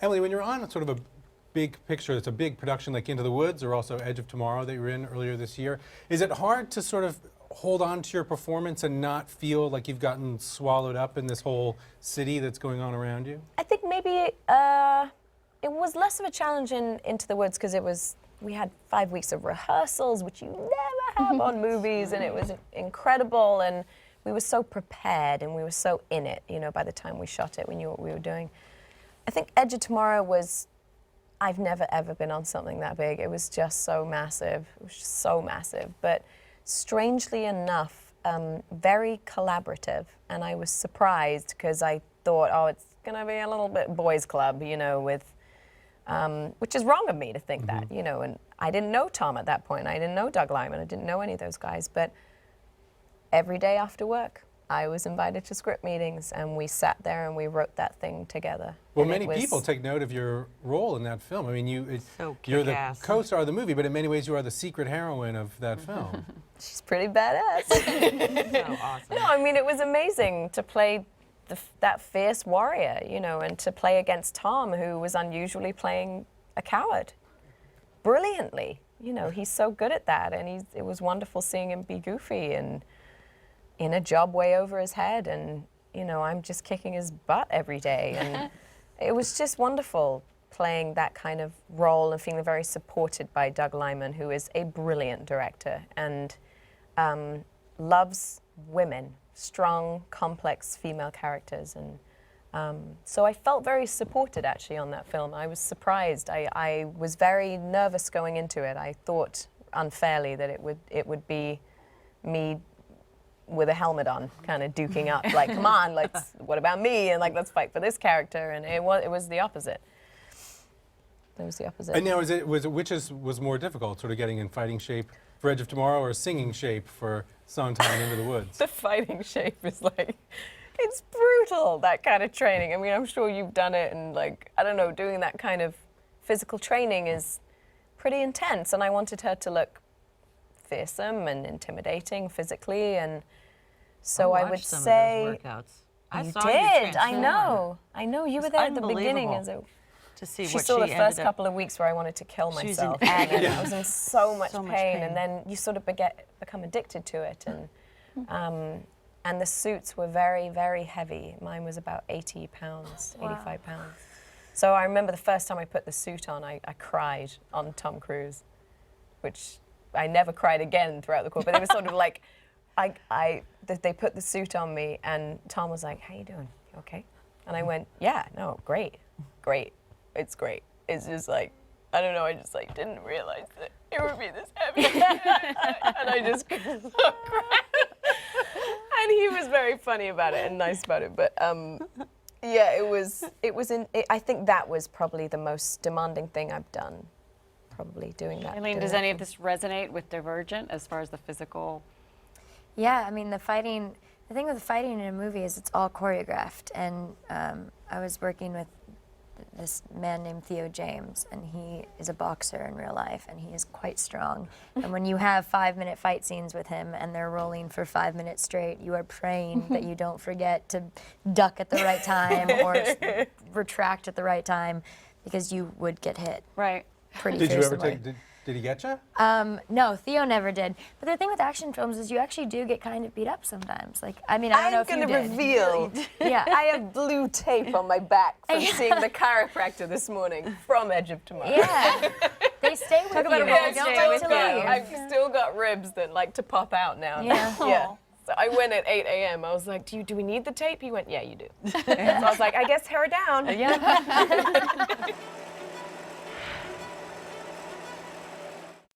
Emily, when you're on sort of a big picture, it's a big production like Into the Woods or also Edge of Tomorrow that you were in earlier this year, is it hard to sort of hold on to your performance and not feel like you've gotten swallowed up in this whole city that's going on around you? I think maybe it was less of a challenge in Into the Woods because we had 5 weeks of rehearsals, which you never have on movies, and it was incredible, and we were so prepared and we were so in it, you know, by the time we shot it, we knew what we were doing. I think Edge of Tomorrow was, I've never ever been on something that big. It was just so massive. It was just so massive. But strangely enough, very collaborative. And I was surprised because I thought, oh, it's gonna be a little bit boys club, you know, with, which is wrong of me to think that, you know, and I didn't know Tom at that point. I didn't know Doug Liman. I didn't know any of those guys. But every day after work, I was invited to script meetings, and we sat there and we wrote that thing together. Well, many people take note of your role in that film. I mean, you're the co-star of the movie, but in many ways you are the secret heroine of that film. She's pretty badass. So awesome. No, I mean, it was amazing to play that fierce warrior, you know, and to play against Tom, who was unusually playing a coward brilliantly. You know, he's so good at that, and it was wonderful seeing him be goofy and in a job way over his head, and you know, I'm just kicking his butt every day, and it was just wonderful playing that kind of role and feeling very supported by Doug Liman, who is a brilliant director and loves women, strong, complex female characters, and so I felt very supported actually on that film. I was surprised. I was very nervous going into it. I thought unfairly that it would be me with a helmet on, kind of duking up, like, come on, what about me? And like, let's fight for this character. And it was the opposite. It was the opposite. And now, which was more difficult, sort of getting in fighting shape for Edge of Tomorrow or singing shape for Sondheim Into the Woods? The fighting shape is like, it's brutal, that kind of training. I mean, I'm sure you've done it, and like, I don't know, doing that kind of physical training is pretty intense. And I wanted her to look fearsome and intimidating physically, and so I would say I saw did. I know you were there at the beginning to see she what saw she the first ended up. couple of weeks where I wanted to kill myself. She was in agony. I was in so much pain, and then you sort of become addicted to it, and the suits were very, very heavy. Mine was about 80 pounds, 85 pounds. So I remember the first time I put the suit on, I cried on Tom Cruise, which I never cried again throughout the course, but it was sort of like, they put the suit on me, and Tom was like, how you doing? You okay? And I went, yeah, no, great, it's great. It's just like, I don't know, I just like didn't realize that it would be this heavy. And I just couldn't stop crying. And he was very funny about it and nice about it, but yeah, I think that was probably the most demanding thing I've done. Probably doing that. Shailene, does any of this resonate with Divergent as far as the physical? Yeah, I mean, the thing with the fighting in a movie is it's all choreographed, and I was working with this man named Theo James, and he is a boxer in real life, and he is quite strong. And when you have 5-minute fight scenes with him and they're rolling for 5 minutes straight, you are praying that you don't forget to duck at the right time or retract at the right time, because you would get hit. Right. Pretty Did you ever fearsomely. did he get you? No, Theo never did. But the thing with action films is you actually do get kind of beat up sometimes. Like, I mean, I don't know if you did. I'm gonna reveal. Yeah. I have blue tape on my back from seeing the chiropractor this morning from Edge of Tomorrow. Yeah. They stay with you. about a They roll don't stay like with to you. leave. I've still got ribs that like to pop out now. Yeah. Yeah. So I went at 8 a.m. I was like, do we need the tape? He went, yeah, you do. So I was like, I guess hair down. Yeah.